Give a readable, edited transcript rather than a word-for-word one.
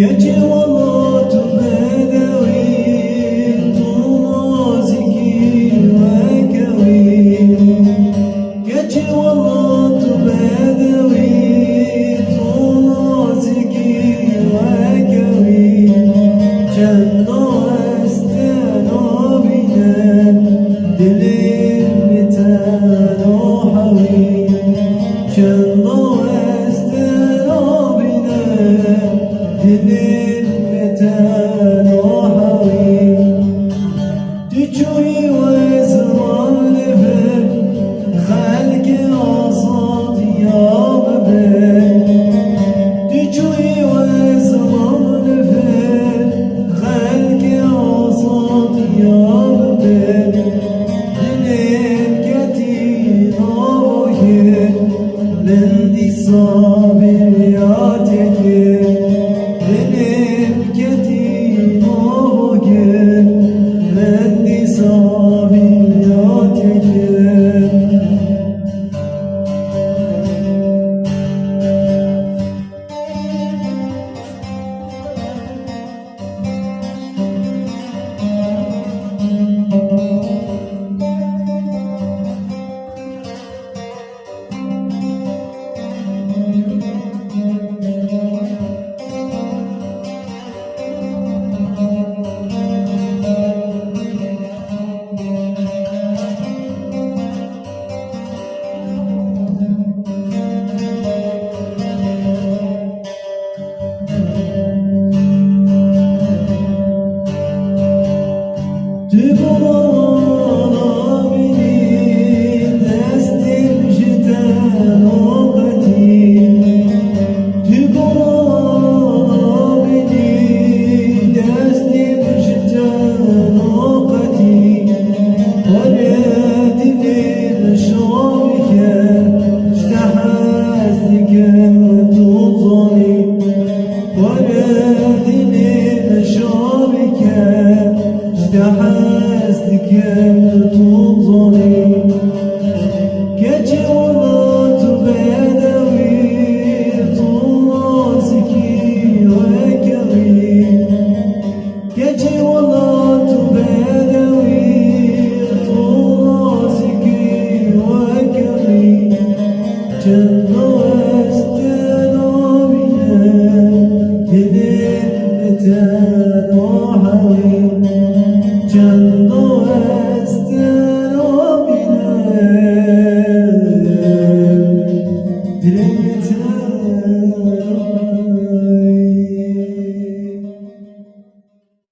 گچه والله تو بدوی تو نازکی و کوی گچه والله تو بدوی تو نازکی و کوی چندو استنا بینن دلیم بتناحوی چندو استنا بینن دلیم بتناحوی تجوی و زمان بر خلق آزاد یاب بر تجوی و زمان بر خلق آزاد یاب بر دلیم کتی ناباید لندی صابریات که دلیم کتی ناباید لندی صابریات که Yeah.